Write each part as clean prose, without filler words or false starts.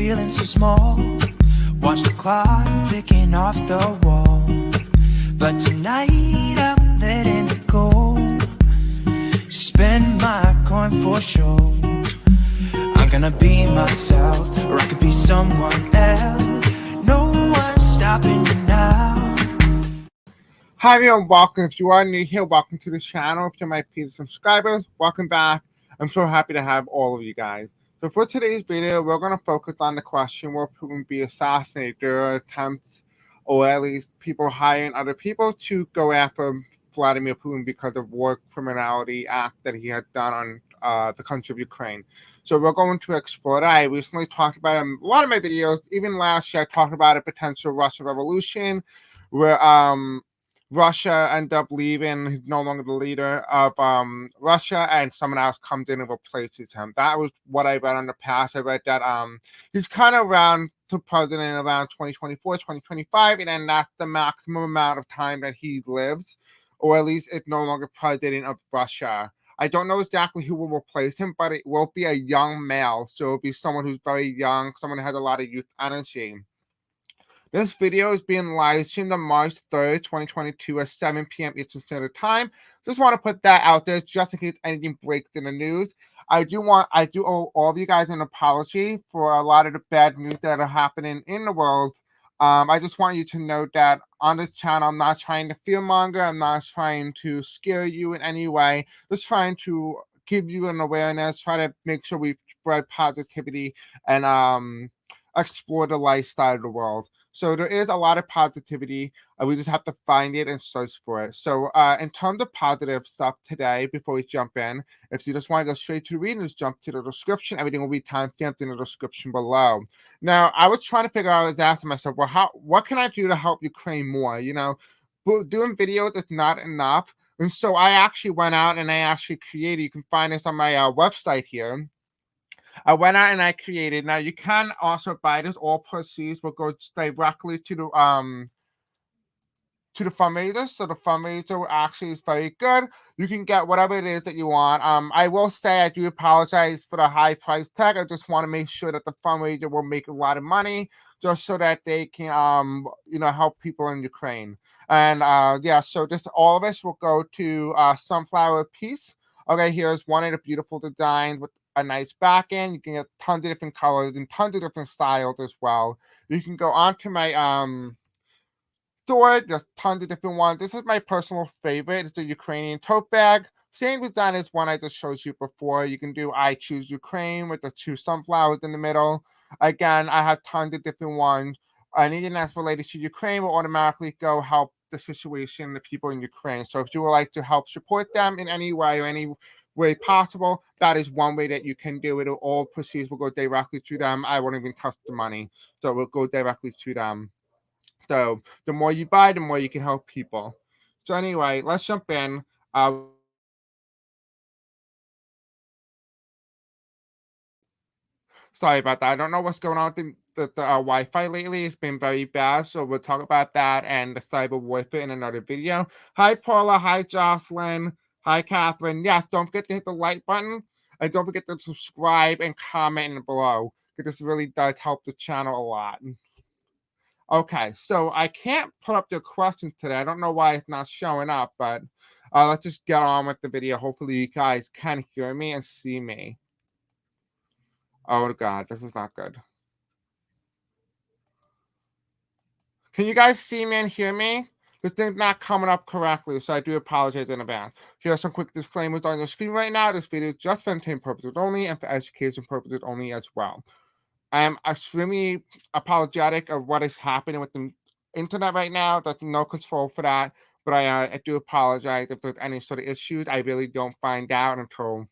feeling so small. Watch the clock ticking off the wall. But tonight I'm letting it go. Spend my coin for sure. I'm gonna be myself, or I could be someone else. No one's stopping me now. Hi everyone, welcome. If you are new here, welcome to the channel. If you're my previous subscribers, welcome back. I'm so happy to have all of you guys. So for today's video, we're going to focus on the question, will Putin be assassinated? There are attempts, or at least people hiring other people to go after Vladimir Putin because of war criminality act that he had done on the country of Ukraine. So we're going to explore that. I recently talked about it in a lot of my videos. Even last year, I talked about a potential Russian revolution where Russia ended up leaving. He's no longer the leader of Russia, and someone else comes in and replaces him. That was what I read in the past. I read that he's kind of around to president around 2024, 2025, and then that's the maximum amount of time that he lives, or at least it's no longer president of Russia. I don't know exactly who will replace him, but it will be a young male. So it'll be someone who's very young, someone who has a lot of youth energy. This video is being live streamed on March 3rd, 2022 at 7 p.m. Eastern Standard Time. Just want to put that out there just in case anything breaks in the news. I do owe all of you guys an apology for a lot of the bad news that are happening in the world. I just want you to know that on this channel, I'm not trying to fearmonger. I'm not trying to scare you in any way. Just trying to give you an awareness, try to make sure we spread positivity and explore the lifestyle of the world. So there is a lot of positivity. We just have to find it and search for it. So in terms of positive stuff today, before we jump in, if you just want to go straight to the reading, just jump to the description. Everything will be timestamped in the description below. Now, I was trying to figure out, I was asking myself, well, what can I do to help Ukraine more? You know, doing videos is not enough. And so I actually went out and I actually created, you can find this on my website here. I went out and I created. Now you can also buy this. All proceeds will go directly to the fundraiser. So the fundraiser actually is very good. You can get whatever it is that you want. I will say I do apologize for the high price tag. I just want to make sure that the fundraiser will make a lot of money, just so that they can help people in Ukraine. And yeah, so this all of this will go to Sunflower Peace. Okay, here's one of the beautiful designs with a nice back end. You can get tons of different colors and tons of different styles as well. You can go onto my store. There's tons of different ones. This is my personal favorite. It's the Ukrainian tote bag. Same design as one I just showed you before. You can do I Choose Ukraine with the two sunflowers in the middle. Again, I have tons of different ones. Anything that's related to Ukraine will automatically go help the situation, the people in Ukraine. So if you would like to help support them in any way or any way possible, that is one way that you can do it. All proceeds will go directly to them. I won't even touch the money, so it will go directly to them. So the more you buy, the more you can help people. So anyway, let's jump in. Sorry about that. I don't know what's going on with the Wi-Fi lately. It's been very bad, so we'll talk about that and the cyber warfare in another video. Hi Paula, hi Jocelyn. Hi, Catherine. Yes, don't forget to hit the like button. And don't forget to subscribe and comment below, because this really does help the channel a lot. Okay, so I can't put up the questions today. I don't know why it's not showing up, but let's just get on with the video. Hopefully you guys can hear me and see me. Oh, God, this is not good. Can you guys see me and hear me? This thing's not coming up correctly, so I do apologize in advance. Here are some quick disclaimers on your screen right now. This video is just for entertainment purposes only and for education purposes only as well. I am extremely apologetic of what is happening with the internet right now. There's no control for that, but I do apologize if there's any sort of issues. I really don't find out until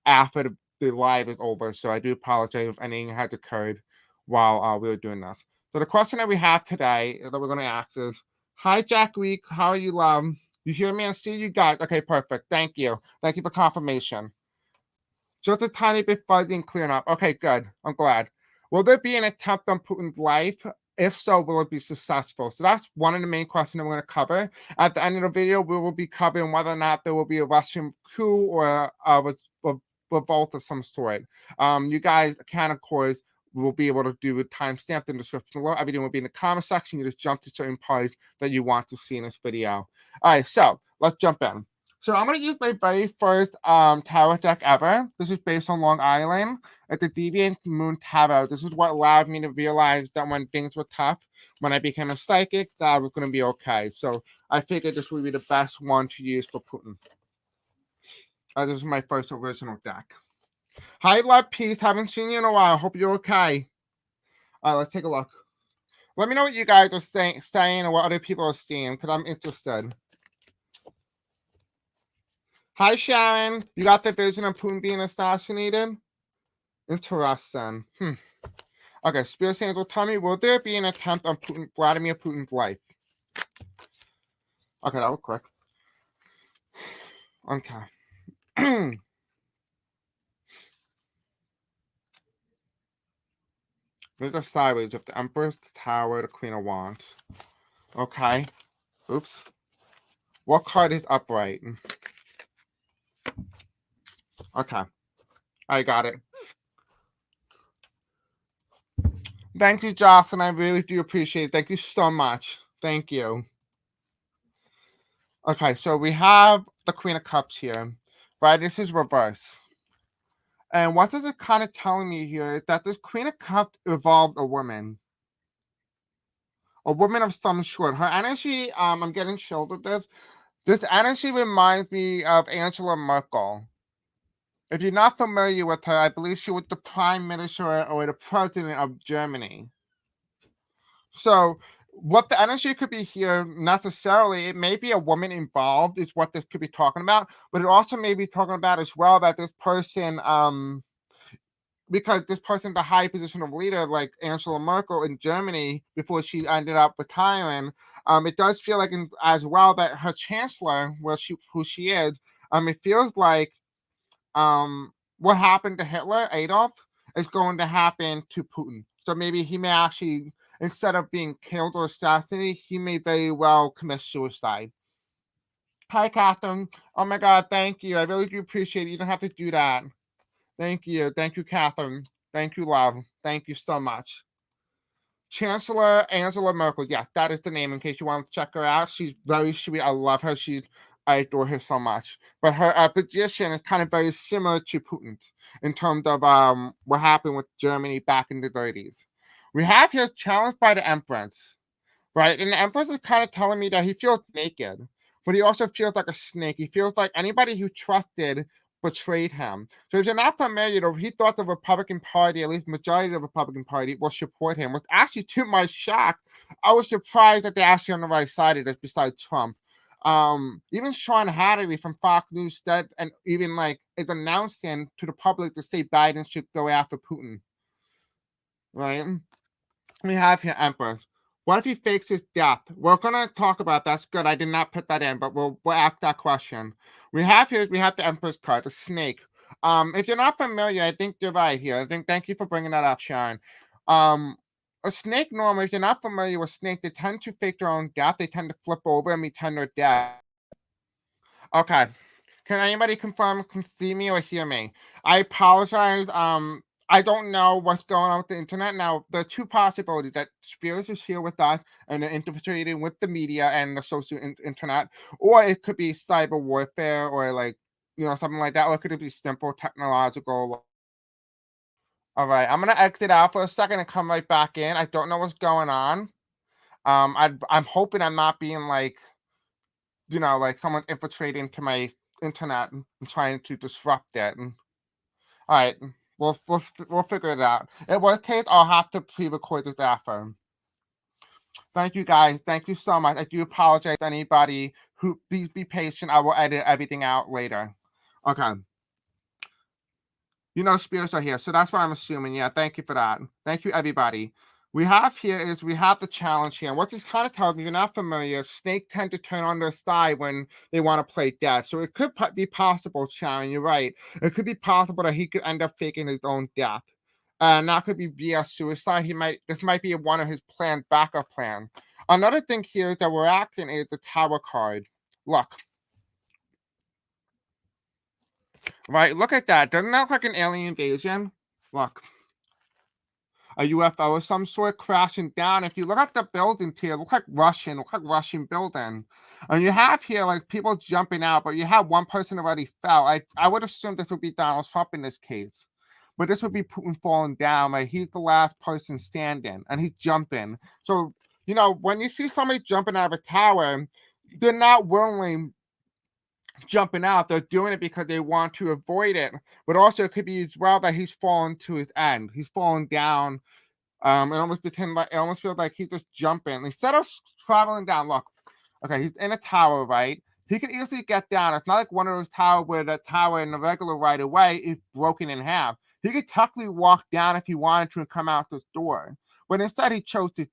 after the live is over, so I do apologize if anything has occurred while we were doing this. So the question that we have today that we're going to ask is, hi, Jack Week. How are you, love? You hear me and see you guys? Okay, perfect. Thank you. Thank you for confirmation. Just a tiny bit fuzzy and clearing up. Okay, good. I'm glad. Will there be an attempt on Putin's life? If so, will it be successful? So that's one of the main questions we're going to cover. At the end of the video, we will be covering whether or not there will be a Russian coup or a revolt of some sort. You guys can, of course, we'll be able to do a timestamp in the description below. Everything will be in the comment section. You just jump to certain parts that you want to see in this video. All right, so let's jump in. So I'm going to use my very first tarot deck ever. This is based on Long Island. It's the Deviant Moon Tarot. This is what allowed me to realize that when things were tough, when I became a psychic, that I was going to be okay. So I figured this would be the best one to use for Putin. This is my first original deck. Hi, love, peace. Haven't seen you in a while. Hope you're okay. All right, let's take a look. Let me know what you guys are saying or what other people are seeing, because I'm interested. Hi, Sharon. You got the vision of Putin being assassinated? Interesting. Okay, Spirit Angel, tell me, will there be an attempt on Vladimir Putin's life? Okay, that was quick. Okay. There's a sideways of the Empress, the Tower, the Queen of Wands. Okay. Oops. What card is upright? Okay. I got it. Thank you, Jocelyn. I really do appreciate it. Thank you so much. Thank you. Okay, so we have the Queen of Cups here. Right? This is reverse. And what this is kind of telling me here is that this Queen of Cups evolved a woman. A woman of some sort. Her energy, I'm getting chills with this. This energy reminds me of Angela Merkel. If you're not familiar with her, I believe she was the prime minister or the president of Germany. So what the energy could be here, necessarily, it may be a woman involved, is what this could be talking about, but it also may be talking about as well that this person, because this person, the high position of leader, like Angela Merkel in Germany, before she ended up retiring, it does feel like as well that her chancellor, who she is, it feels like what happened to Hitler, Adolf, is going to happen to Putin. So maybe he may actually, instead of being killed or assassinated, he may very well commit suicide. Hi, Catherine. Oh my God, thank you. I really do appreciate it. You don't have to do that. Thank you. Thank you, Catherine. Thank you, love. Thank you so much. Chancellor Angela Merkel. Yes, that is the name in case you want to check her out. She's very sweet. I love her. I adore her so much. But her position is kind of very similar to Putin's in terms of what happened with Germany back in the 30s. We have here challenged by the Empress, right? And the Empress is kind of telling me that he feels naked, but he also feels like a snake. He feels like anybody who trusted betrayed him. So if you're not familiar, he thought the Republican Party, at least majority of the Republican Party, will support him. Was actually, to my shock, I was surprised that they're actually on the right side of this besides Trump. Even Sean Hannity from Fox News said, and even like is announcing to the public to say Biden should go after Putin. Right? We have here Empress. What if he fakes his death? We're gonna talk about that's good. I did not put that in, but we'll ask that question. We have the Empress card, the snake. If you're not familiar, I think you're right here. Thank you for bringing that up, Sharon. A snake normally, if you're not familiar with snakes, they tend to fake their own death. They tend to flip over and pretend they're dead. Okay. Can anybody confirm, can see me or hear me? I apologize. I don't know what's going on with the internet. Now, there's two possibilities: that spirits is here with us and they're infiltrating with the media and the social internet, or it could be cyber warfare or something like that, or it could be simple technological. All right, I'm gonna exit out for a second and come right back in. I don't know what's going on. I'm hoping I'm not being like someone infiltrating into my internet and trying to disrupt it. And, all right, we'll figure it out. In worst case, I'll have to pre-record this after. Thank you, guys. Thank you so much. I do apologize to anybody who, please be patient. I will edit everything out later. Okay. Spirits are here, so that's what I'm assuming. Yeah, thank you for that. Thank you, everybody. We have the challenge here. And what this kind of tells me, if you're not familiar, snakes tend to turn on their side when they want to play dead. So it could be possible, Sharon, you're right. It could be possible that he could end up faking his own death. And that could be via suicide. This might be one of his planned backup plan. Another thing here that we're acting is the Tower card. Look. Right, look at that. Doesn't that look like an alien invasion? Look. a UFO of some sort crashing down. If you look at the buildings here, it looks like Russian building. And you have here like people jumping out, but you have one person already fell. I would assume this would be Donald Trump in this case. But this would be Putin falling down. Like he's the last person standing and he's jumping. So, you know, when you see somebody jumping out of a tower, they're not willingly jumping out. They're doing it because they want to avoid it. But also it could be as well that he's fallen to his end. He's falling down. It almost feels like he's just jumping. Instead of traveling down, look. Okay, he's in a tower, right? He can easily get down. It's not like one of those towers where the tower in the regular right of way is broken in half. He could technically walk down if he wanted to and come out this door. But instead he chose to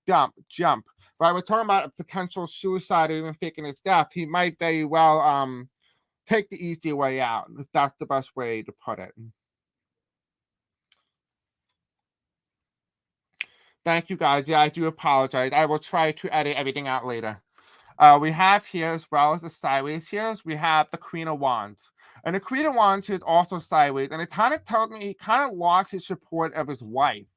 jump. Right? We're talking about a potential suicide or even faking his death. He might very well take the easy way out, if that's the best way to put it. Thank you guys. Yeah, I do apologize. I will try to edit everything out later. We have here, as well as the sideways here, we have the Queen of Wands. And the Queen of Wands is also sideways. And it kind of tells me he kind of lost his support of his wife.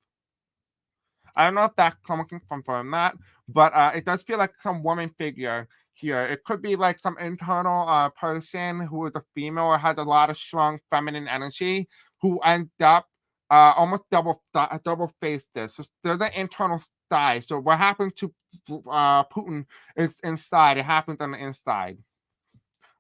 I don't know if that can confirm that, but it does feel like some woman figure here. It could be like some internal person who is a female or has a lot of strong feminine energy who end up almost double face this. So there's an internal side. So what happened to Putin is inside. It happens on the inside.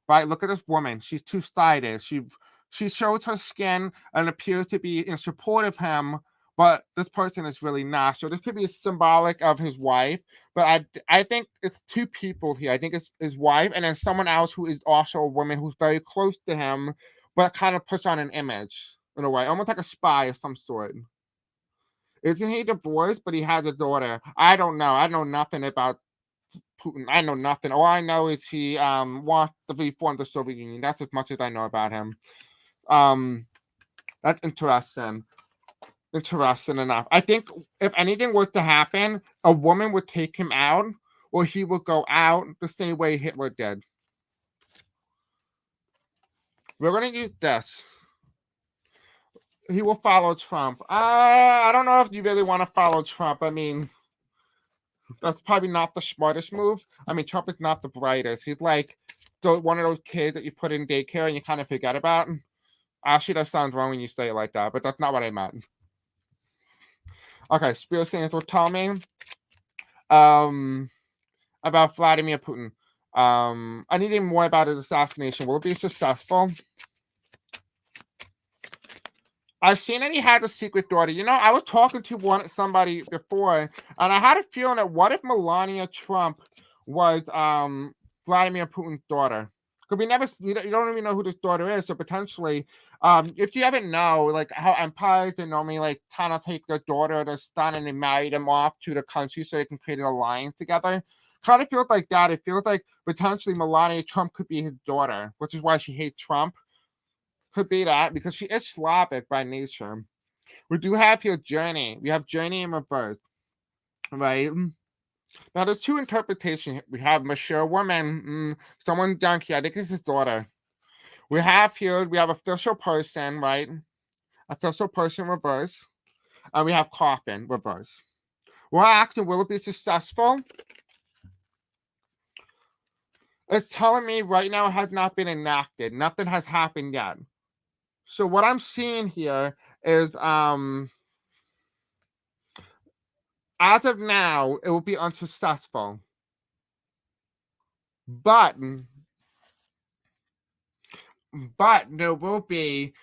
Right? Look at this woman. She's two-sided. She shows her skin and appears to be in support of him, but this person is really not. So this could be symbolic of his wife, but I think it's two people here. I think it's his wife and then someone else who is also a woman who's very close to him, but kind of puts on an image in a way, almost like a spy of some sort. Isn't he divorced, but he has a daughter? I don't know. I know nothing about Putin. I know nothing. All I know is he wants to reform the Soviet Union. That's as much as I know about him. That's interesting. Interesting enough. I think if anything was to happen, a woman would take him out, or he would go out the same way Hitler did. We're going to use this. He will follow Trump. I don't know if you really want to follow Trump. I mean, that's probably not the smartest move. I mean, Trump is not the brightest. He's like one of those kids that you put in daycare and you kind of forget about. Actually, that sounds wrong when you say it like that, but that's not what I meant. Okay, Spirit Sayings will tell me about Vladimir Putin. I need more about his assassination. Will it be successful? I've seen that he has a secret daughter. You know, I was talking to somebody before, and I had a feeling that what if Melania Trump was Vladimir Putin's daughter? Because you don't even know who this daughter is. So potentially, if you ever know, like how empires they normally like kind of take their daughter or their son and they marry them off to the country so they can create an alliance together. Kind of feels like that. It feels like potentially Melania Trump could be his daughter, which is why she hates Trump. Could be that because she is Slavic by nature. We do have here Journey. We have Journey in reverse, right? Now there's two interpretations. We have mature woman, someone junkie. I think it's his daughter. We have official person, right? Official person reverse, and we have coffin reverse. Well, actually, will it be successful? It's telling me right now it has not been enacted. Nothing has happened yet. So what I'm seeing here is, as of now, it will be unsuccessful. But there will be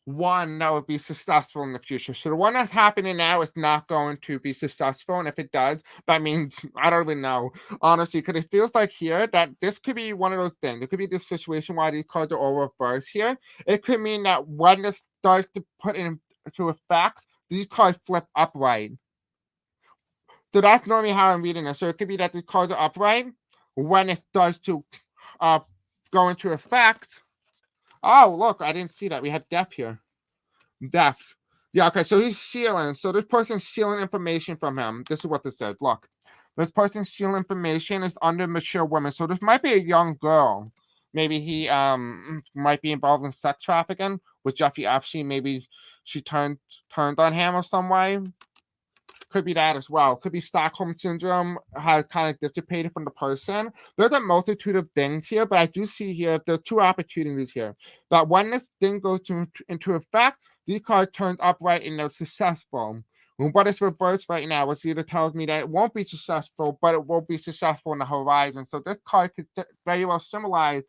one that will be successful in the future. So the one that's happening now is not going to be successful. And if it does, that means, I don't even know, honestly, because it feels like here that this could be one of those things. It could be this situation why these cards are all reversed here. It could mean that when this starts to put into effect, these cards flip upright. So that's normally how I'm reading it. So it could be that the cards are upright when it starts to go into effect. Oh, look, I didn't see that. We have death here. Death. Yeah, okay, so he's stealing. So this person's stealing information from him. This is what this says. Look, this person's stealing information is under mature women. So this might be a young girl. maybe he might be involved in sex trafficking with Jeffrey Epstein. Maybe she turned on him or some way. Could be that as well. Could be Stockholm syndrome had kind of dissipated from the person. There's a multitude of things here, but I do see here there's two opportunities here. That when this thing goes into effect, the card turns upright and they're successful. But it's reversed right now, which either tells me that it won't be successful, but it won't be successful in the horizon. So this card could very well symbolize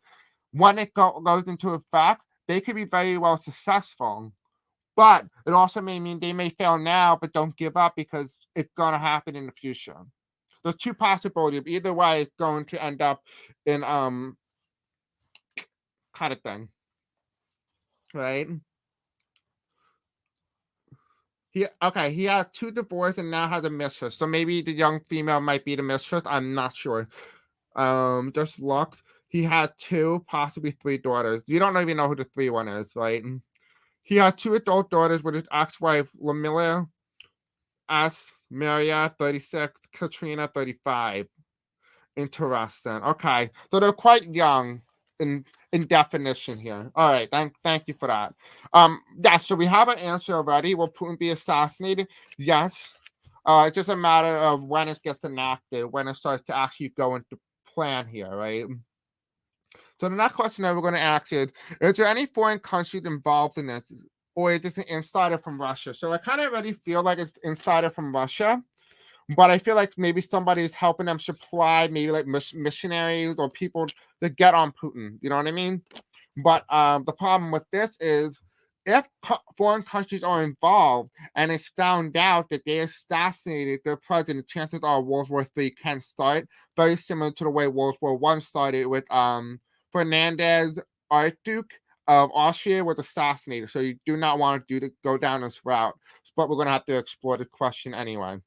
when it goes into effect, they could be very well successful. But it also may mean they may fail now, but don't give up because it's going to happen in the future. There's two possibilities. Either way, it's going to end up in kind of thing, right? He had two divorces and now has a mistress. So maybe the young female might be the mistress. I'm not sure. Just looked. He had two, possibly three daughters. You don't even know who the three one is, right? He had two adult daughters with his ex-wife, Lamilla S. Maria, 36, Katrina, 35. Interesting. Okay. So they're quite young in definition here. All right. Thank you for that. Yeah, so we have an answer already. Will Putin be assassinated? Yes. It's just a matter of when it gets enacted, when it starts to actually go into plan here, right? So the next question that we're going to ask is there any foreign countries involved in this, or is this an insider from Russia? So I kind of already feel like it's insider from Russia, but I feel like maybe somebody is helping them supply, maybe like missionaries or people to get on Putin. You know what I mean? But the problem with this is if foreign countries are involved and it's found out that they assassinated their president, chances are World War III can start, very similar to the way World War I started with Ferdinand Archduke of Austria was assassinated. So you do not want to go down this route. But we're going to have to explore the question anyway.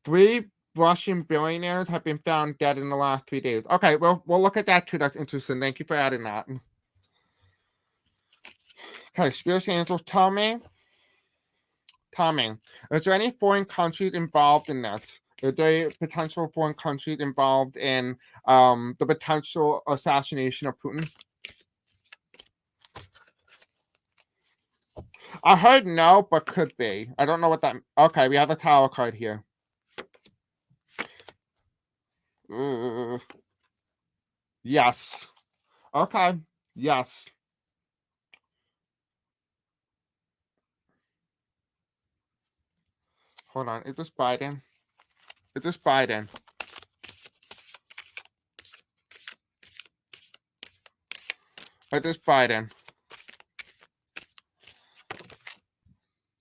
3 Russian billionaires have been found dead in the last 3 days. Okay, well, we'll look at that too. That's interesting. Thank you for adding that. Okay, Spirits Angels, tell me, is there any foreign countries involved in this? Is there potential foreign countries involved in the potential assassination of Putin? I heard no, but could be. I don't know what that... Okay, we have the Tower card here. Yes. Okay. Yes. Hold on. Is this Biden? Is this Biden? Is this Biden?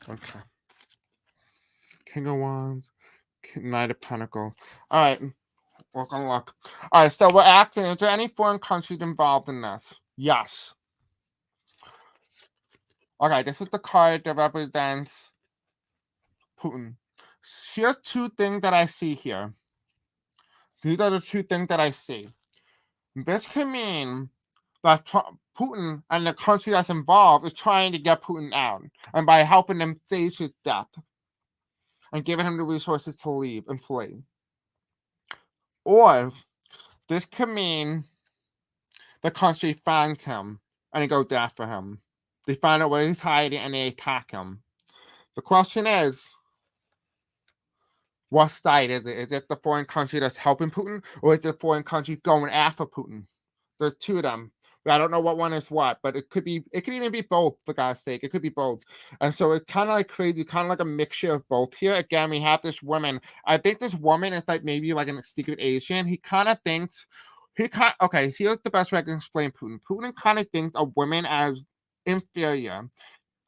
Okay. King of Wands. Knight of Pentacles. All right. We're gonna look. All right. So we're asking: is there any foreign countries involved in this? Yes. Okay. This is the card that represents Putin. Here's 2 things that I see here. These are the 2 things that I see. This can mean that Putin and the country that's involved is trying to get Putin out, and by helping him face his death and giving him the resources to leave and flee. Or this could mean the country finds him and they go after him. They find out where he's hiding and they attack him. The question is, what side is it? Is it the foreign country that's helping Putin, or is it the foreign country going after Putin? There's 2 of them. I don't know what one is what, but it could even be both, for God's sake. It could be both. And so it's kind of like crazy, kind of like a mixture of both here. Again, we have this woman. I think this woman is like maybe like an secret agent. Okay, here's the best way I can explain Putin. Putin kind of thinks of women as inferior.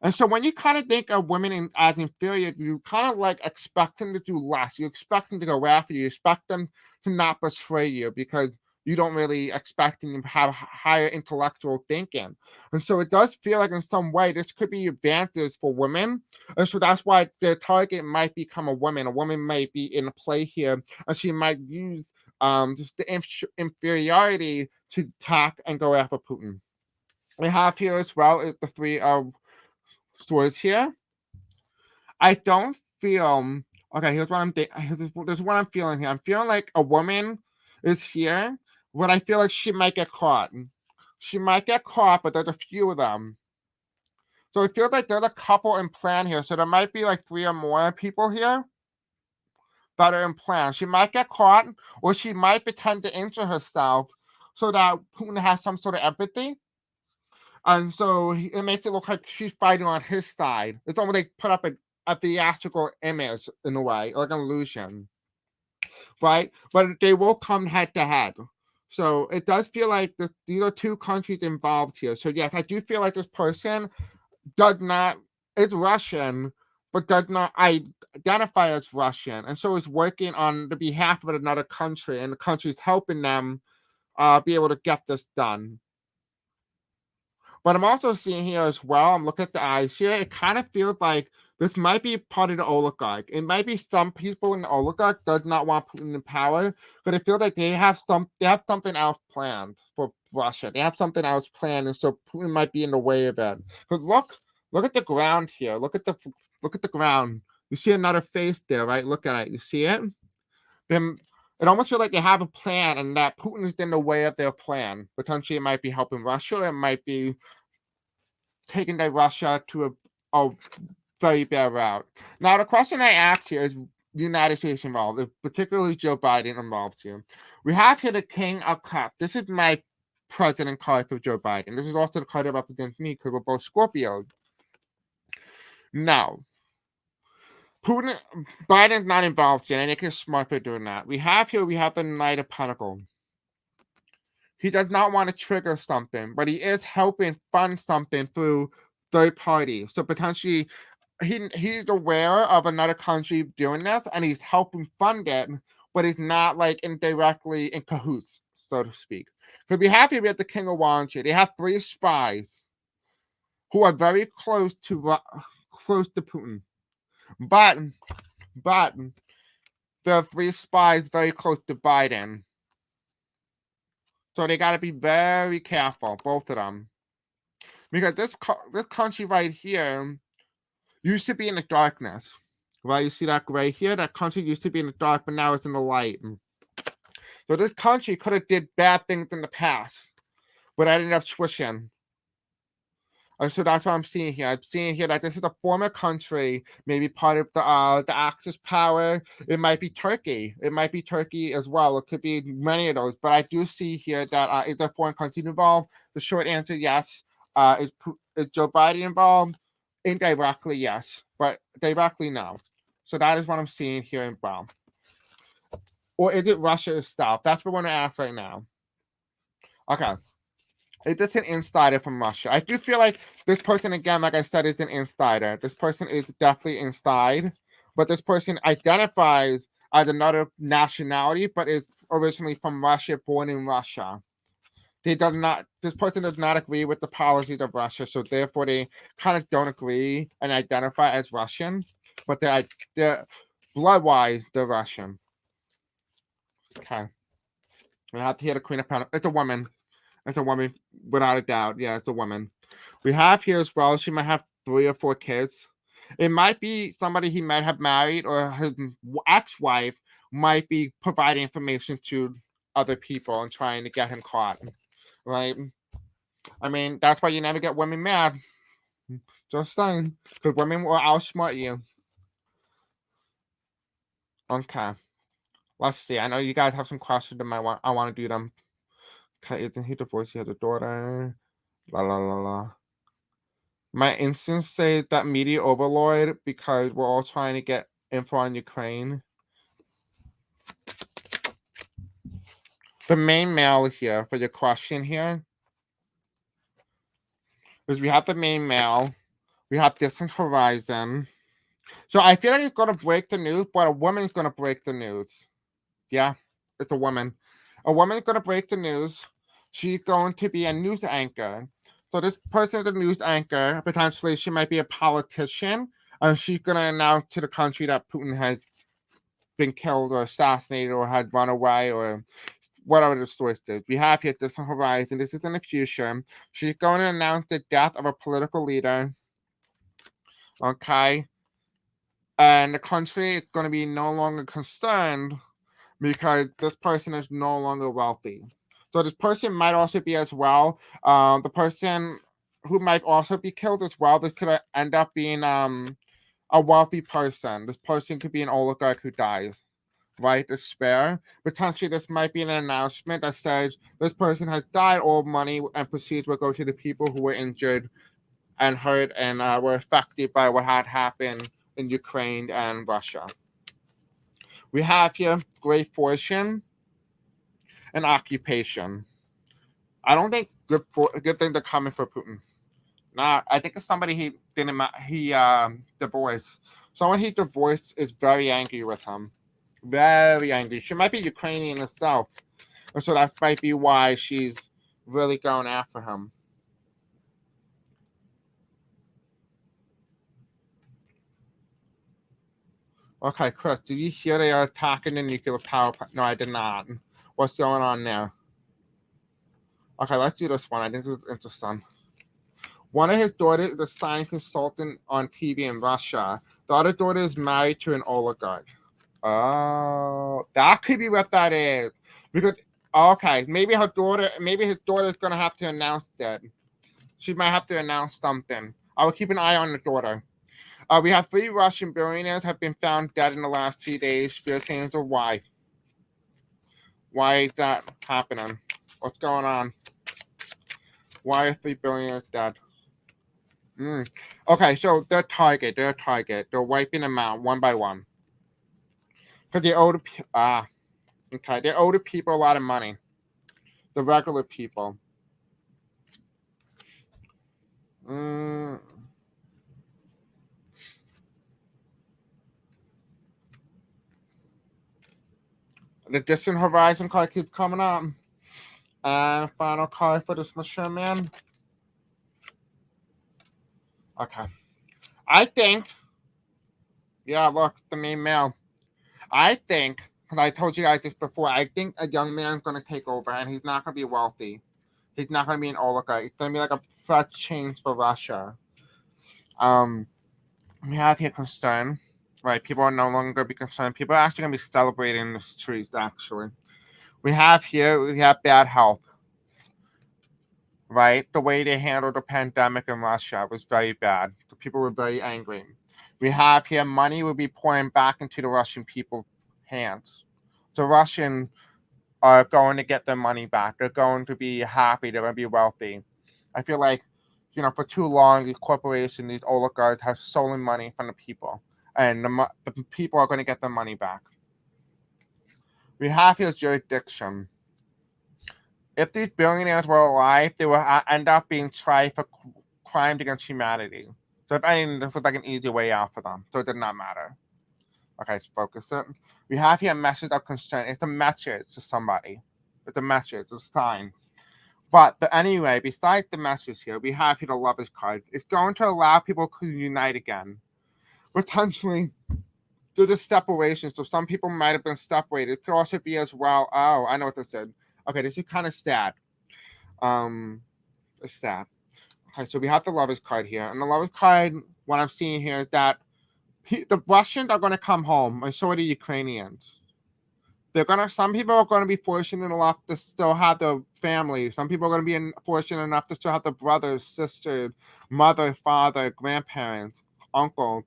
And so when you kind of think of women as inferior, you kind of like expect them to do less. You expect them to go after you. You expect them to not betray you because you don't really expect them to have higher intellectual thinking. And so it does feel like in some way this could be advantages for women. And so that's why the target might become a woman. A woman might be in play here, and she might use just the inferiority to attack and go after Putin. We have here as well is the 3 of Swords here. I don't feel... Okay, here's what I'm thinking. This is what I'm feeling here. I'm feeling like a woman is here, but I feel like she might get caught. She might get caught, but there's a few of them. So it feels like there's a couple in plan here. So there might be like 3 or more people here that are in plan. She might get caught, or she might pretend to injure herself so that Putin has some sort of empathy. And so it makes it look like she's fighting on his side. It's almost like put up a theatrical image in a way, like an illusion. Right? But they will come head to head. So it does feel like these are 2 countries involved here. So yes, I do feel like this person is Russian, but does not identify as Russian, and so is working on the behalf of another country, and the country is helping them be able to get this done. But I'm also seeing here as well, I'm looking at the eyes here, it kind of feels like this might be part of the oligarch. It might be some people in the oligarch does not want Putin in power, but it feels like they have something else planned for Russia. They have something else planned, and so Putin might be in the way of it. Because look at the ground here. Look at the ground. You see another face there, right? Look at it. You see it? Then it almost feels like they have a plan, and that Putin is in the way of their plan. Potentially, it might be helping Russia. It might be taking Russia to a very bad route. Now, the question I asked here is the United States involved, particularly Joe Biden involved here. We have here the King of Cups. This is my president card for Joe Biden. This is also the card that represents me because we're both Scorpios. Now, Biden's not involved yet, and I think he's smart for doing that. We have the Knight of Pentacles. He does not want to trigger something, but he is helping fund something through third parties. So potentially, he's aware of another country doing this, and he's helping fund it, but he's not like indirectly in cahoots, so to speak. Because we have the King of Wands here. They have 3 spies who are very close to Putin. But there are 3 spies very close to Biden. So they got to be very careful, both of them. Because this country right here used to be in the darkness. Right? You see that gray here? That country used to be in the dark, but now it's in the light. So this country could have did bad things in the past, but I ended up switching. And so that's what I'm seeing here. I'm seeing here that this is a former country, maybe part of the Axis power. It might be Turkey. It might be Turkey as well. It could be many of those. But I do see here that is there foreign country involved? The short answer, yes. Is Joe Biden involved? Indirectly, yes. But directly, no. So that is what I'm seeing here in brown. Or is it Russia itself? That's what I want to ask right now. Okay. It's just an insider from Russia. I do feel like this person, again, like I said, is an insider. This person is definitely inside, but this person identifies as another nationality, but is originally from Russia, born in Russia. This person does not agree with the policies of Russia, so therefore they kind of don't agree and identify as Russian, but they're blood-wise, they're Russian. Okay. We have to hear the Queen of Pentacles. It's a woman. It's a woman, without a doubt. Yeah, it's a woman. We have here as well, she might have 3 or 4 kids. It might be somebody he might have married, or his ex-wife might be providing information to other people and trying to get him caught. Right? I mean, that's why you never get women mad. Just saying. Because women will outsmart you. Okay. Let's see. I know you guys have some questions that I want to do them. Okay, isn't he divorced? He has a daughter. La la la la. My instincts say that media overlord because we're all trying to get info on Ukraine. The main mail here for your question here is we have the main mail. We have Distant Horizon. So I feel like it's going to break the news, but a woman's going to break the news. Yeah, it's a woman. A woman's going to break the news. She's going to be a news anchor. So this person is a news anchor. Potentially, she might be a politician. And she's going to announce to the country that Putin has been killed or assassinated or had run away or whatever the source is. We have here this horizon. This is in the future. She's going to announce the death of a political leader. Okay. And the country is going to be no longer concerned because this person is no longer wealthy. So this person might also be as well. The person who might also be killed as well. This could end up being a wealthy person. This person could be an oligarch who dies. Right, despair. Potentially, this might be an announcement that says this person has died, all money and proceeds will go to the people who were injured and hurt and were affected by what had happened in Ukraine and Russia. We have here great fortune and occupation. I don't think good things are coming for Putin. Nah, I think it's somebody he didn't divorced. Someone he divorced is very angry with him. Very angry. She might be Ukrainian herself. And so that might be why she's really going after him. Okay, Chris, did you hear they are attacking the nuclear power plant? No, I did not. What's going on there? Okay, let's do this one. I think this is interesting. One of his daughters is a science consultant on TV in Russia. The other daughter is married to an oligarch. Oh, that could be what that is. Because okay, maybe his daughter is gonna have to announce that. She might have to announce something. I will keep an eye on the daughter. We have 3 Russian billionaires have been found dead in the last 3 days. Spears hands of why? Why is that happening? What's going on? Why are 3 billionaires dead? Okay, so their target. They're wiping them out one by one. Because they owe they owe the people a lot of money. The regular people. The distant horizon card keeps coming up. And final card for this machine man. Okay. I think. Yeah, look, the main male. I think, because I told you guys this before, I think a young man's going to take over and he's not going to be wealthy. He's not going to be an oligarch. He's going to be like a fresh change for Russia. We have here concern. Right, people are no longer going to be concerned. People are actually going to be celebrating in the streets, actually. We have bad health. Right? The way they handled the pandemic in Russia was very bad. The people were very angry. We have here money will be pouring back into the Russian people's hands. The Russians are going to get their money back. They're going to be happy. They're going to be wealthy. I feel like, for too long, these corporations, these oligarchs have stolen money from the people. And the people are going to get their money back. We have here jurisdiction. If these billionaires were alive, they would end up being tried for crimes against humanity. So if anything, this was like an easy way out for them. So it did not matter. Okay, let's focus it. We have here a message of concern. It's a message to somebody. It's a message, it's a sign. But anyway, besides the message here, we have here the Lovers card. It's going to allow people to unite again. Potentially through the separation. So some people might have been separated. It could also be as well. Oh, I know what this is. Okay, this is kind of sad. It's sad. Okay, so we have the Lovers card here. And the Lovers card, what I'm seeing here is that the Russians are going to come home, and so are the Ukrainians. Some people are going to be fortunate enough to still have their family. Some people are going to be fortunate enough to still have their brothers, sisters, mother, father, grandparents, uncles.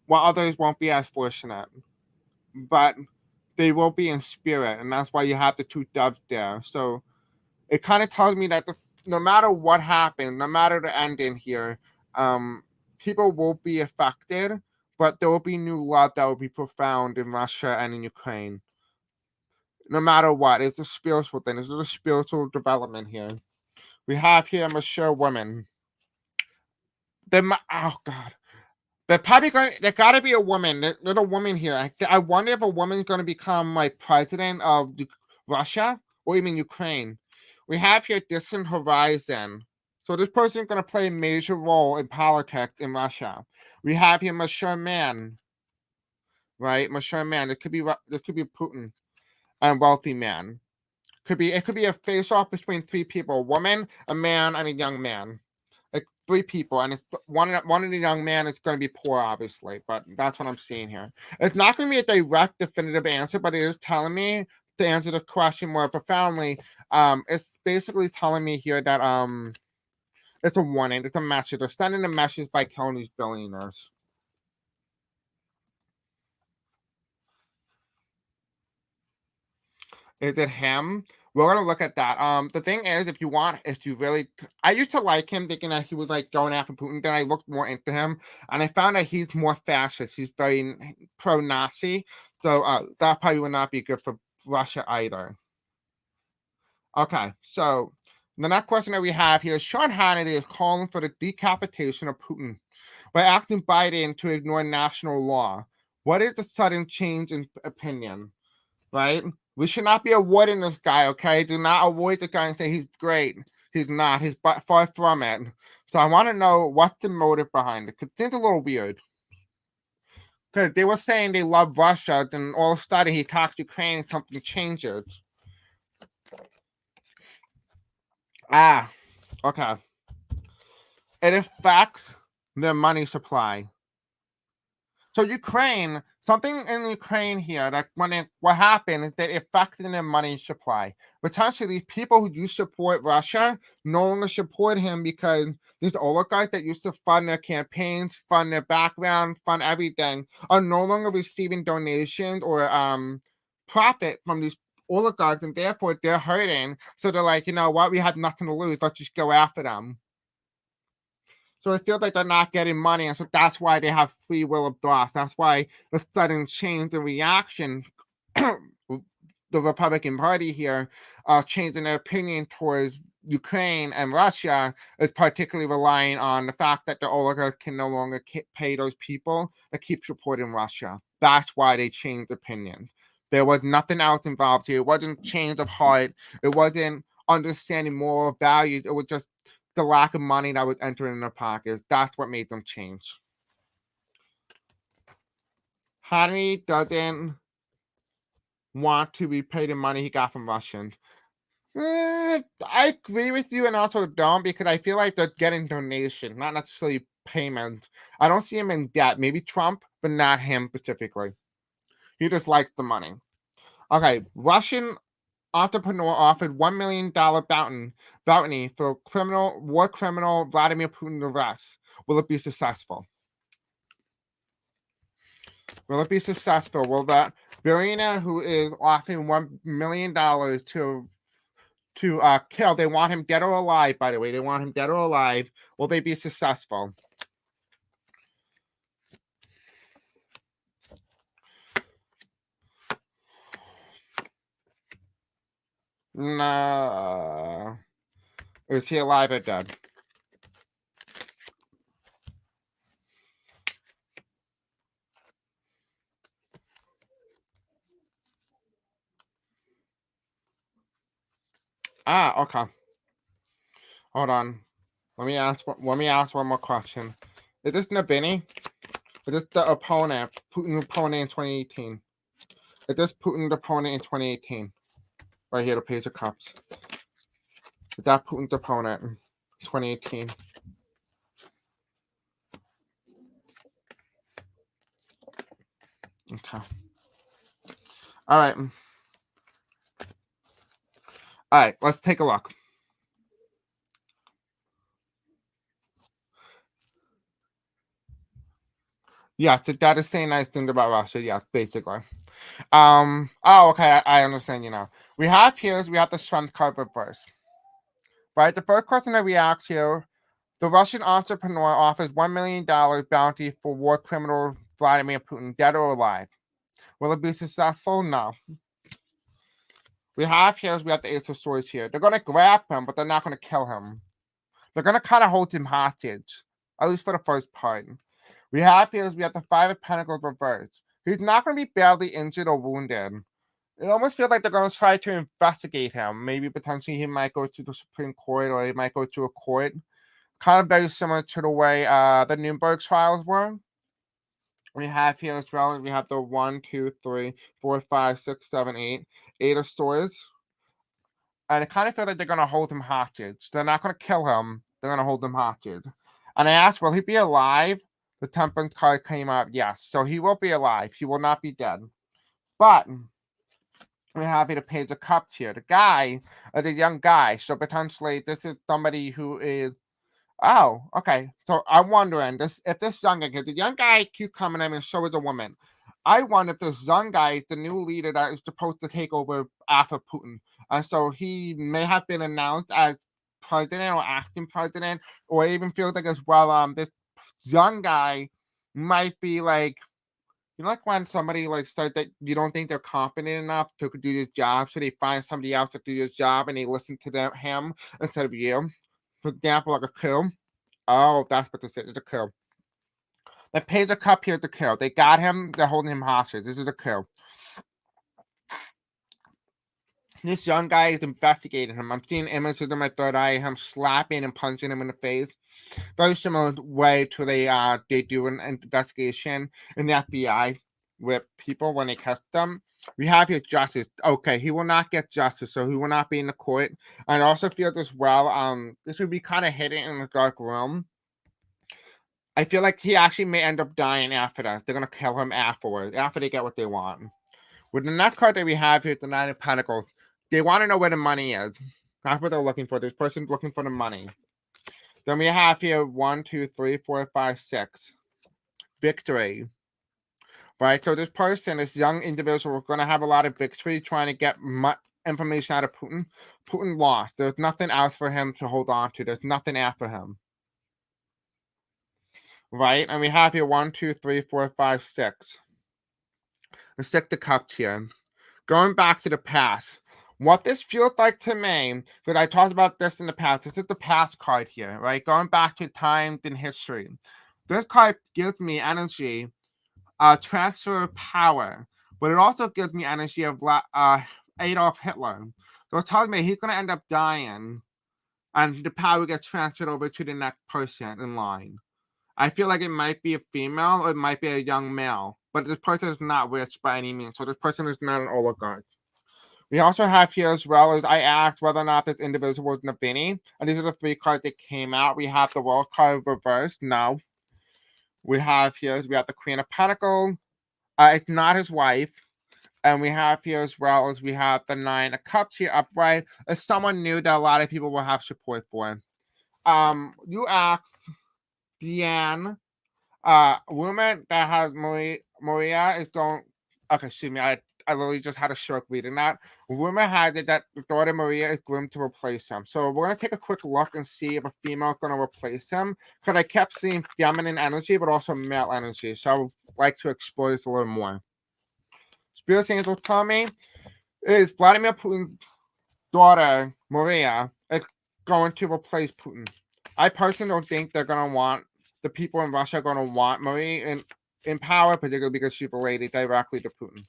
While others won't be as fortunate. But they will be in spirit, and that's why you have the 2 doves there. So it kind of tells me that no matter what happens, no matter the ending here, people will be affected, but there will be new love that will be profound in Russia and in Ukraine. No matter what, it's a spiritual thing. It's a spiritual development here. We have here a mature woman. Oh God. There gotta be a woman. There's a woman here. I wonder if a woman's gonna become like president of Russia or even Ukraine. We have here distant horizon. So this person's gonna play a major role in politics in Russia. We have here mature man. Right? Mature man. This could be Putin and wealthy man. It could be a face off between 3 people: a woman, a man, and a young man. Like 3 people, and it's one of the young men is going to be poor, obviously, but that's what I'm seeing here. It's not going to be a direct, definitive answer, but it is telling me to answer the question more profoundly. It's basically telling me here that it's a warning, it's a message. They're sending a message by killing these billionaires. Is it him? We're gonna look at that. The thing is, if you really, I used to like him, thinking that he was like going after Putin. Then I looked more into him, and I found that he's more fascist. He's very pro-Nazi, so that probably would not be good for Russia either. Okay, so the next question that we have here is Sean Hannity is calling for the decapitation of Putin by asking Biden to ignore national law. What is the sudden change in opinion? Right? We should not be avoiding this guy, okay? Do not avoid the guy and say he's great. He's not. He's far from it. So I want to know what's the motive behind it, because it seems a little weird. Because they were saying they love Russia, then all of a sudden he talks Ukraine and something changes. Ah, okay. It affects their money supply. So Ukraine, something in Ukraine here, that what happened is that it affected their money supply. Potentially, people who used to support Russia no longer support him because these oligarchs that used to fund their campaigns, fund their background, fund everything, are no longer receiving donations or profit from these oligarchs, and therefore they're hurting. So they're like, you know what, we have nothing to lose. Let's just go after them. So it feels like they're not getting money, and so that's why they have free will of thoughts. That's why the sudden change in reaction, the Republican Party here, changing their opinion towards Ukraine and Russia is particularly relying on the fact that the oligarchs can no longer pay those people that keep supporting Russia. That's why they changed opinion. There was nothing else involved here. It wasn't change of heart. It wasn't understanding moral values. It was just the lack of money that was entering in their pockets. That's what made them change. Hannity doesn't want to repay the money he got from Russians. I agree with you and also don't, because I feel like they're getting donations, not necessarily payment. I don't see him in debt. Maybe Trump, but not him specifically. He just likes the money. Okay, Russian entrepreneur offered $1 million bounty for war criminal Vladimir Putin arrest. Will it be successful? Will it be successful? Will that billionaire who is offering $1 million to kill, they want him dead or alive, by the way, they want him dead or alive, will they be successful? No. Is he alive or dead? Ah, okay. Hold on. Let me ask one more question. Is this Navalny? Is this the opponent, Putin's opponent in 2018? Is this Putin's opponent in 2018? Right here, the Page of Cups. Is that Putin's opponent in 2018? Okay. All right. All right, let's take a look. Yes, that is saying nice things about Russia. Yes, basically. Oh, okay. I understand. We have the strength card reverse. Right. The first question that we asked here: the Russian entrepreneur offers $1 million bounty for war criminal Vladimir Putin, dead or alive. Will it be successful? No. We have the Ace of Swords here. They're going to grab him, but they're not going to kill him. They're going to kind of hold him hostage, at least for the first part. We have the Five of Pentacles reversed. He's not going to be badly injured or wounded. It almost feels like they're going to try to investigate him. Maybe potentially he might go to the Supreme Court, or he might go to a court. Kind of very similar to the way the Nuremberg trials were. We have here as well, we have the 1, 2, 3, 4, 5, 6, 7, 8. 8 of Swords. And it kind of feels like they're going to hold him hostage. They're not going to kill him. They're going to hold him hostage. And I asked, will he be alive? The temperance card came up, yes. So he will be alive. He will not be dead. But we have here the Page of Cups here. The guy, the young guy. So potentially this is somebody who is. Oh, okay. So I'm wondering if this young guy, because the young guy keeps coming in and so is a woman. I wonder if this young guy is the new leader that is supposed to take over after Putin. And so he may have been announced as president or acting president, or even feels like as well, this young guy might be like, like when somebody like said that you don't think they're competent enough to do this job, so they find somebody else to do this job and they listen to him instead of you. For example, like a coup. Oh, that's what this is. It's a coup. The Page of Cup here is the coup. They got him. They're holding him hostage. This is a coup. This young guy is investigating him. I'm seeing images in my third eye, him slapping and punching him in the face. Very similar way to they do an investigation in the FBI with people when they catch them. We have here justice. Okay, he will not get justice, so he will not be in the court. And I also feel as well, this would be kind of hidden in the dark room. I feel like he actually may end up dying after this. They're gonna kill him afterwards, after they get what they want. With the next card that we have here, the Nine of Pentacles, they want to know where the money is. That's what they're looking for. This person's looking for the money. Then we have here 1, 2, 3, 4, 5, 6. Victory. Right? So this person, this young individual, is going to have a lot of victory trying to get information out of Putin. Putin lost. There's nothing else for him to hold on to. There's nothing after him. Right? And we have here 1, 2, 3, 4, 5, 6. The Six of Cups here. Going back to the past. What this feels like to me, because I talked about this in the past, this is the past card here, right? Going back to times in history. This card gives me energy, transfer of power, but it also gives me energy of Adolf Hitler. So it tells me he's going to end up dying, and the power gets transferred over to the next person in line. I feel like it might be a female or it might be a young male, but this person is not rich by any means, so this person is not an oligarch. We also have here as well as I asked whether or not this individual was Navini, and these are the 3 cards that came out. We have the World card reversed. No. We have here, we have the Queen of Pentacles. It's not his wife. And we have here as well as we have the 9 of Cups here upright. As someone new that a lot of people will have support for. You asked Deanne, woman that has Maria is going. Okay, excuse me. I literally just had a stroke reading that. Rumor has it that the daughter Maria is groomed to replace him. So we're going to take a quick look and see if a female is going to replace him. Because I kept seeing feminine energy, but also male energy. So I would like to explore this a little more. Spirit Angels tell me is Vladimir Putin's daughter, Maria, is going to replace Putin. I personally don't think they're going to want, the people in Russia are going to want Maria in power, particularly because she's related directly to Putin.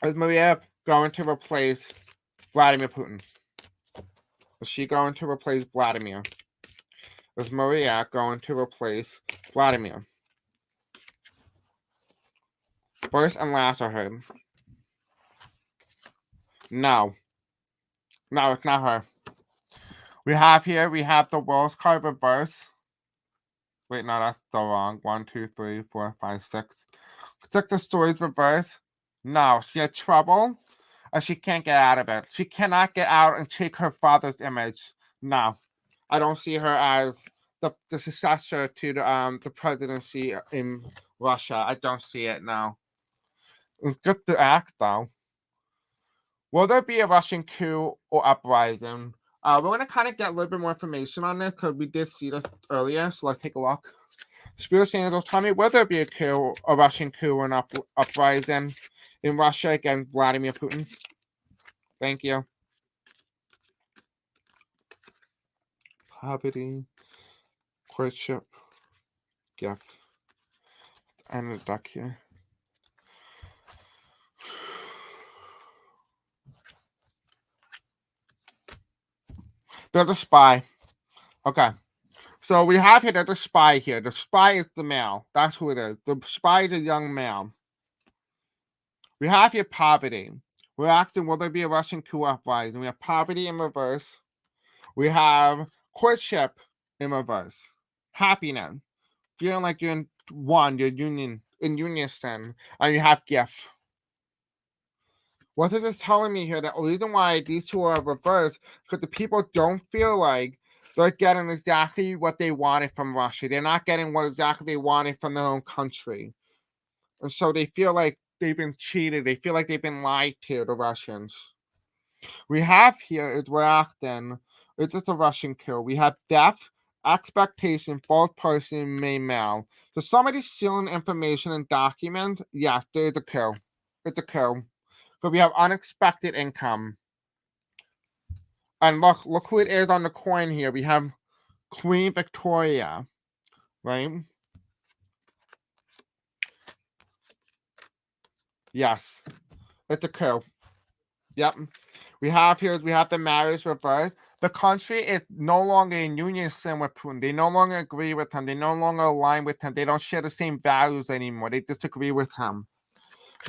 Is Maria going to replace Vladimir Putin? Is she going to replace Vladimir? Is Maria going to replace Vladimir? First and last, I heard. No. No, it's not her. We have the World's card reverse. Wait, no, that's still wrong. 1, 2, 3, 4, 5, 6. 6 of Swords reverse. No, she had trouble, and she can't get out of it. She cannot get out and take her father's image. No, I don't see her as the successor to the presidency in Russia. I don't see it now. It's good to ask, though. Will there be a Russian coup or uprising? We're going to kind of get a little bit more information on this because we did see this earlier, so let's take a look. Spirit Angels, tell me, will there be a coup, a Russian coup or an uprising in Russia against Vladimir Putin? Thank you. Poverty, courtship, gift, and a duck here. There's a spy. Okay. So we have here, there's a spy here. The spy is the male. That's who it is. The spy is a young male. We have here poverty. We're asking, will there be a Russian coup uprising? We have poverty in reverse. We have Courtship in reverse. Happiness. Feeling like you're in one, you're in unison, and you have gift. What is this telling me here? That the reason why these two are reversed, because the people don't feel like they're getting exactly what they wanted from Russia. They're not getting what exactly they wanted from their own country. And so they feel like they've been cheated. They feel like they've been lied to, the Russians. We have here is reacting. It's just a Russian coup. We have death, expectation, false person, main mail. So somebody stealing information and document. Yes, there's a coup. It's a coup. But we have unexpected income. And look who it is on the coin here. We have Queen Victoria, right? Yes, it's a coup. Yep. We have the marriage reversed. The country is no longer in unison with Putin. They no longer agree with him. They no longer align with him. They don't share the same values anymore. They disagree with him.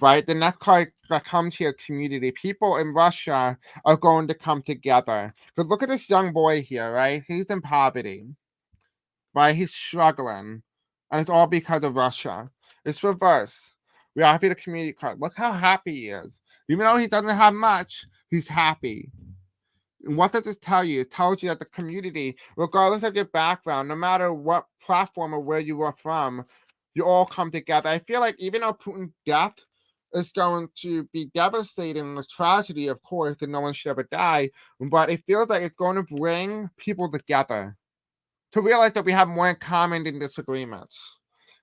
Right? The next card that comes here, community. People in Russia are going to come together. Because look at this young boy here, right? He's in poverty. Right? He's struggling. And it's all because of Russia. It's reverse. We have here the community card. Look how happy he is. Even though he doesn't have much, he's happy. And what does this tell you? It tells you that the community, regardless of your background, no matter what platform or where you are from, you all come together. I feel like even though Putin's death is going to be devastating and a tragedy, of course, because no one should ever die, but it feels like it's going to bring people together to realize that we have more in common than disagreements.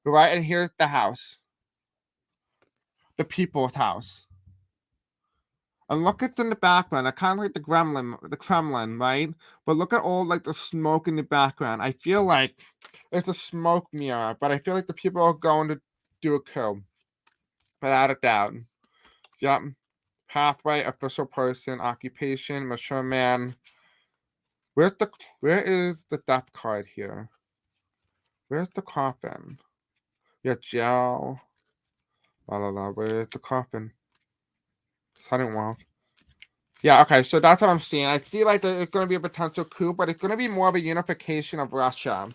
Right? And here's the house. The people's house. And look at in the background. I kind of like the Kremlin, right? But look at all like the smoke in the background. I feel like it's a smoke mirror, but I feel like the people are going to do a coup. Without a doubt. Yep. Pathway, official person, occupation, mature man. Where is the death card here? Where's the coffin? Yeah, jail. La la la. Where's the coffin? Sudden walk. Yeah, okay, so that's what I'm seeing. I feel like there's going to be a potential coup, but it's going to be more of a unification of Russia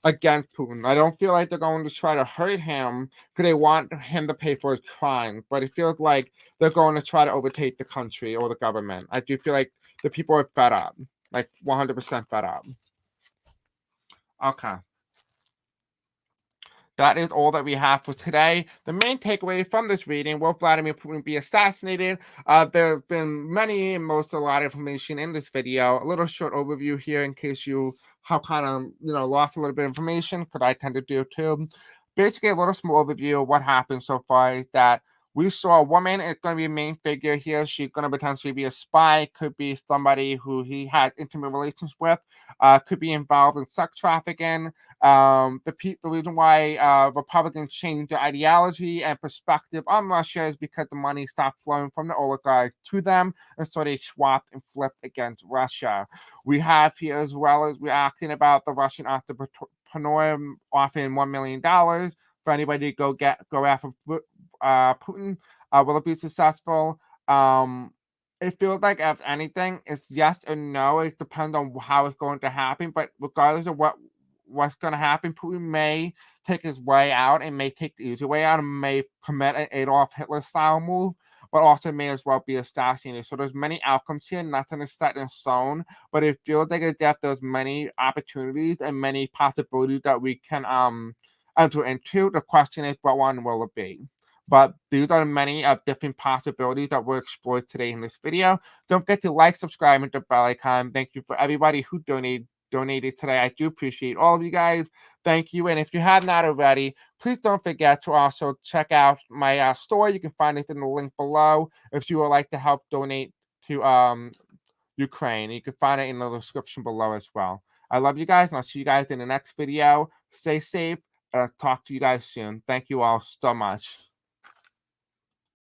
against Putin. I don't feel like they're going to try to hurt him because they want him to pay for his crime, but it feels like they're going to try to overtake the country or the government. I do feel like the people are fed up, like 100% fed up. Okay. That is all that we have for today. The main takeaway from this reading: will Vladimir Putin be assassinated? There have been many and a lot of information in this video. A little short overview here in case you have kind of, lost a little bit of information, because I tend to do too. Basically, a little small overview of what happened so far is that we saw a woman. It's going to be a main figure here. She's going to potentially be a spy. Could be somebody who he had intimate relations with. Could be involved in sex trafficking. The reason why Republicans changed their ideology and perspective on Russia is because the money stopped flowing from the oligarchs to them, and so they swapped and flipped against Russia. We have here, as well as reacting about the Russian entrepreneur offering $1 million for anybody to go after Putin. Will it be successful? It feels like, if anything, it's yes or no. It depends on how it's going to happen. But regardless of what's going to happen, Putin may take his way out and may take the easy way out and may commit an Adolf Hitler style move, but also may as well be assassinated. So there's many outcomes here. Nothing is set in stone, but it feels like as if there's many opportunities and many possibilities that we can enter into. The question is, what one will it be? But these are many different possibilities that we'll explore today in this video. Don't forget to like, subscribe, and the bell icon. Thank you for everybody who donated today. I do appreciate all of you guys. Thank you. And if you have not already, please don't forget to also check out my store. You can find it in the link below if you would like to help donate to Ukraine. You can find it in the description below as well. I love you guys, and I'll see you guys in the next video. Stay safe, and I'll talk to you guys soon. Thank you all so much.